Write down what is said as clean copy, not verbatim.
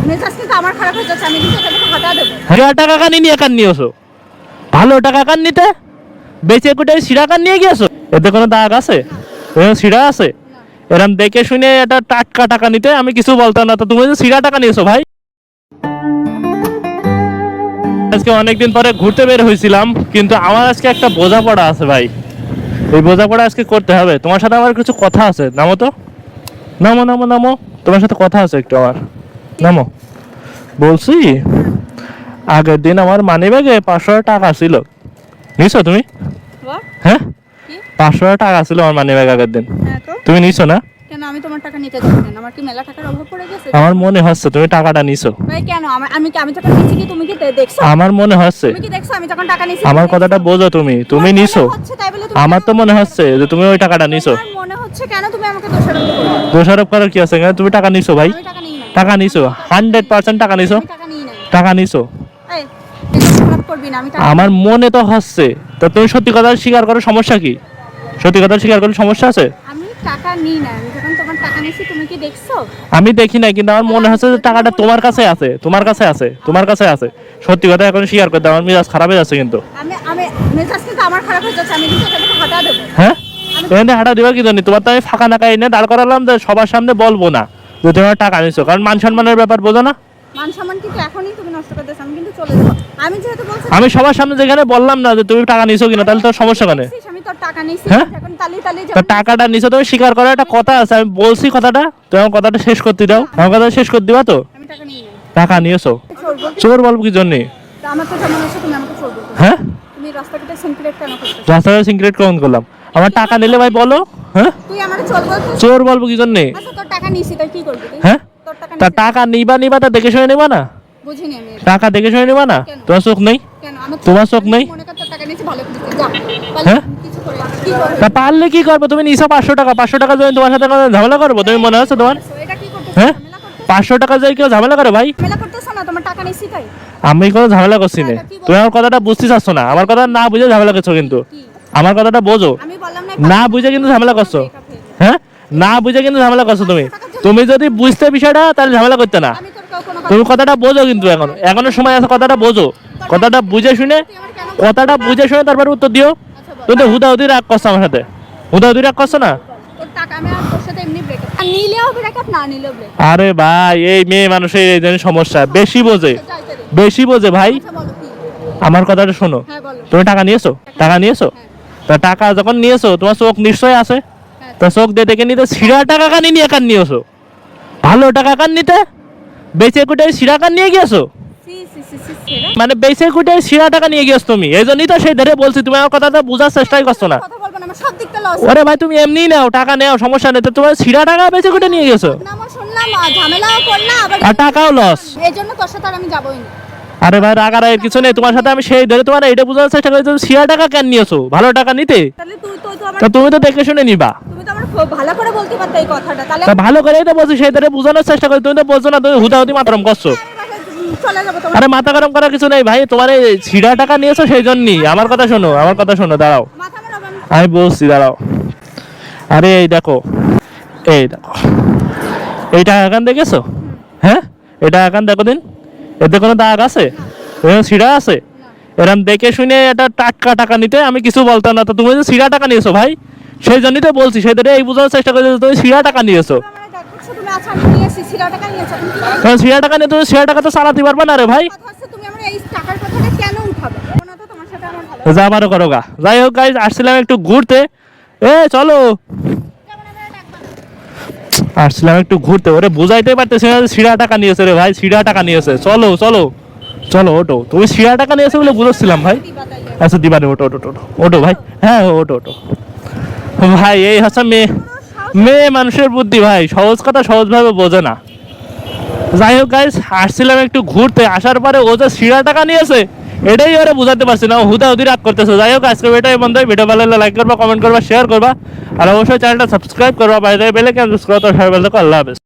মেজাজ কিন্তু আমার খারাপ হয়ে যাচ্ছে, আমি কিন্তু এটা থেকে হটা দেবো। 1000 টাকা কান নিয়ে কান নিয়েছো, ভালো টাকা কান নিতে বেঁচে কুটে সিরা কান নিয়ে গিয়েছো। এতে কোনো দাগ আছে? এরকম সিরা আছে? এরকম দেখে শুনে এটা টাটকা টাকা নিতে আমি কিছু বলতাম না, তো তুমি যে সিরা টাকা নিয়েছো ভাই। আজকে অনেকদিন পরে ঘুরতে বের হয়েছিলাম, কিন্তু আমার আজকে একটা বোঝাপড়া আছে ভাই। এই বোঝাপড়া আজকে করতে হবে। তোমার সাথে আমার কিছু কথা আছে, নামো তো, নামো নামো নামো, তোমার সাথে কথা আছে একটু আমার, নামো। বলছি আগের দিন আমার মানি ব্যাগে 500 টাকা ছিল, নিছো তুমি? হ্যাঁ, 500 টাকা ছিল আমার মানি ব্যাগ আগের দিন, হ্যাঁ তো তুমি নিছো না? কেন আমি তোমার টাকা নিতে যাবো কেন? আমার কি মেলা টাকার অভাব পড়ে গেছে? আমার মনে হচ্ছে তুমি টাকাটা নিছো ভাই কেন আমি যখন নিচ্ছি কি তুমি কি দেখছো? আমার মনে হচ্ছে, তুমি কি দেখছো আমি যখন টাকা নিছি? আমার কথাটা বোঝো তুমি, তুমি নিছো। আমার তো মনে হচ্ছে যে তুমি ওই টাকাটা নিছো। আমার মনে হচ্ছে কেন তুমি আমাকে দোষারোপ করছো? দোষারোপ করার কি আছে? তুমি টাকা নিছো ভাই, আমি টাকা নিই না। টাকা নিছো 100% টাকা নিছো, আমি টাকা নিই না। টাকা নিছো। এই এটা খারাপ করবি না, আমি টাকা আমার মনে তো হচ্ছে, তো তুমি সত্যি কথা স্বীকার করো, সমস্যা কি? সত্যি কথা স্বীকার করলে সমস্যা আছে? আমি টাকা নিই না। আমি যখন তোমার টাকা নিছি তুমি কি দেখছো? আমি দেখি নাই, কিন্তু আমার মনে হচ্ছে যে টাকাটা তোমার কাছে আছে, তোমার কাছে আছে, তোমার কাছে আছে। সত্যি কথা এখন স্বীকার করতে আমার মেজাজ খারাপ হয়ে যাচ্ছে কিন্তু। আমি মেজাজ কিন্তু আমার খারাপ হয়ে যাচ্ছে, আমি কিন্তু এটা থেকে হটা দেবো। হ্যাঁ, এখানে হাঁটা দিবা কি জানি? তোমার তো আমি ফাঁকা নাকা এনে দাঁড় করালাম যে সবার সামনে বলবো না যে তোমার টাকা নিছো, কারণ মান সম্মানের ব্যাপার বোঝো না? মান সম্মান কিন্তু এখনই তুমি নষ্ট করে দিয়েছো, আমি কিন্তু চলে যাবো। আমি যেহেতু বলছি আমি সবার সামনে যেখানে বললাম না যে তুমি টাকা নিছো কিনা, তাহলে তোর সমস্যা কেন? আমি তো টাকা নিছি, হ্যাঁ? এখন তালি তালি তা টাকাটা নিছো তুমি স্বীকার করো, একটা কথা আছে, আমি বলছি কথাটা, তুমি আমার কথাটা শেষ করতে দাও। আমার কথা শেষ করে দিবা তো? আমি টাকা নিই না। টাকা নিয়েছো, চোর বলতে চোর বলবো কি জন্যে? আমার তো যেমন আছে তুমি আমাকে চোর বলতে। হ্যাঁ, তুমি রাস্তাঘাটে সিনক্রেট কেন করতেছো? রাস্তায় সিগারেট কখন করলাম? আমার টাকা নিলে ভাই বলো। হ্যাঁ, তুই আমাকে চোর বলছিস? চোর বলবো কি জন্যে? আচ্ছা তোর টাকা নিছি তাই কি করবি তুই? হ্যাঁ, তোর টাকা তা নিছি টাকা নিবা তা দেখে শুনে নিবা না? বুঝিনি আমি এটা। টাকা দেখে শুনে নিবা না? তোমার চোখ নেই? কেন আমার তোমার চোখ নেই? মনে কর তোর টাকা নিছি ভালো করে দিতে যা। পারলে হ্যাঁ? কিছু করে কি করবি? তা পারলে কি করবো? তুমি নিছো 500 টাকা, 500 টাকা যদি তোমার সাথে কোনো ঝামেলা করবো তুমি মনে হচ্ছে তোমার? এটা কি করতেছ? হ্যাঁ, ঝামেলা করতেছ? 500 টাকা যদি কেউ ঝামেলা করে ভাই? ঝামেলা করতেছ না, তোমার টাকা নিছি তাই। আমি কোনো ঝামেলা করছি না। তুমি আমার কথাটা বুঝতে চাচ্ছ না, আমার কথা না বুঝে ঝামেলা করছো কিন্তু। কি? আমার কথাটা বোঝো, আমি বললাম না বুঝে কিন্তু ঝামেলা করছো। হ্যাঁ, না বুঝে কিন্তু ঝামেলা করছো তুমি। তুমি যদি বুঝতে বিষয়টা তাহলে ঝামেলা করতে না। আমি তোর কোনো কথা তুমি কথাটা বোঝো কিন্তু, এখনো সময় আছে, কথাটা বোঝো, কথাটা বুঝে শুনে, কথাটা বুঝে শুনে তারপরে উত্তর দিও। তুমি তো হুদাহুদি রাগ করছো আমার সাথে, হুদাহুদি রাগ করছো না? তোর টাকা আমি আর তোর সাথে এমনি ব্রেকআপ। আর নিলেও ব্রেকআপ না নিলেও ব্রেকআপ। আরে ভাই, এই মেয়ে মানুষের এই জন্য সমস্যা, বেশি বোঝে, যাইতে দে। বেশি বোঝে ভাই। আচ্ছা বলো কি? আমার কথাটা শোনো, হ্যাঁ বলো। তুমি টাকা নিয়েছো, টাকা নিয়েছো, তা টাকা যখন নিয়েছো তোমার চোখ নিশ্চয়ই আছে, হ্যাঁ। তা চোখ দিয়ে দেখে নিতে সিরা টাকা কান নিয়ে কান নিয়েছো, ভালো টাকা কান নিতে বেঁচে কুটে সিরা কান নিয়ে গিয়েছো, সি সি সি সি সেরা। মানে বেঁচে কুটে সিরা টাকা নিয়ে গিয়েছো তুমি। এই জন্যই তো সেই ধরে বলছি, তুমি আমার কথাটা বোঝার চেষ্টাই করছো না। কথা বলবো না, আমার সব দিকটা লস। ওরে ভাই, তুমি এমনি নাও, টাকা নেও, সমস্যা নেই, তো তোমার সিরা টাকা বেঁচে কুটে নিয়ে গেছো, না আমার শুনলাম ঝামেলাও করলা আবার আর টাকাও লস। এই জন্য তোর সাথে আর আমি যাবোই না। আরে ভাই, রাগারাগির কিছু নেই, তোমার সাথে আমি সেই ধরে তোমার এটা বোঝার চেষ্টা করি, তুমি সিরা টাকা কেন নিয়েছো, ভালো টাকা নিতে? তাহলে তুই তো আমার তা তুমি তো দেখে শুনে নিবা। তুমি তো আমার খুব ভালো করে বলতে পারতে এই কথাটা। তাহলে তা ভালো করেই তো বলছি, সেই ধরে বোঝানোর চেষ্টা করি, তুমি তো বোঝো না, তুমি হুদাহুদি মাতরম করছো। আমি বাসায় চলে যাবো তোমার। আরে মাথা গরম করার কিছু নেই ভাই, তোমার এই ছিড়া টাকা নিয়েছো সেই জন্যই। আমার কথা শোনো, আমার কথা শোনো, দাঁড়াও, মাথা গরম আমি বলছি, দাঁড়াও। আরে এই দেখো, এই দেখো, এই টাকা এখান দেখেছো? হ্যাঁ, এটা এখান দেখো দিন, এতে কোনো দাগ আছে? এরকম ছিড়া আছে? এরকম দেখে শুনে এটা টাটকা টাকা নিতে আমি কিছু বলতাম না, তো তুমি যে ছিড়া টাকা নিয়েছো ভাই, সেই জন্যই তো বলছি, সেই ধরে এই বোঝানোর চেষ্টা করছি তুমি ছিড়া টাকা নিয়েছো। মানে দেখছো তুমি আচ্ছা আমি নিয়েছি 60 টাকা নিয়েছো তুমি কি কারণ ছিড়া টাকা নিয়ে তুমি ছিড়া টাকা তো চালাতে পারবে না রে ভাই। কথা হচ্ছে তুমি আমার এই টাকার কথাটা কেন উঠাবে? ওনা তো তোমার সাথে আমার ভালো। যা পারো করো গা। যাই হোক গাইজ, আসছিলাম একটু ঘুরতে, চলো, আসছিলাম একটু ঘুরতে, ওরে বুঝাইতেই পারতেছি না সিরা টাকা নিয়েছে রে ভাই, সিরা টাকা নিয়েছে, চলো চলো চলো, ওটো, তুমি সিরা টাকা নিয়েছো বলে বুঝাচ্ছিলাম ভাই। আচ্ছা দিবানি, ওটো ওটো ওটো ওটো ভাই, হ্যাঁ ওটো ওটো ভাই। এই হচ্ছে মেয়ে, মেয়ে মানুষের বুদ্ধি ভাই, সহজ কথা সহজভাবে বোঝে না। যাই হোক গাইজ, আসছিলাম একটু ঘুরতে, আসার পরে ও যে সিরা টাকা নিয়েছে এটাই ওরা বুঝাতে পারছি না, হুদাহুদি রাগ করতেছে। যাই হোক, আজকে এটাই বন্ধু, ভিডিও ভালো লাগলে লাইক করবা, কমেন্ট করবা, শেয়ার করবা, আর অবশ্যই চ্যানেলটা সাবস্ক্রাইব করবা, বাইরে বেলে কেন করো। তো সবাই ভালো থাকো, আল্লাহ হাফেজ।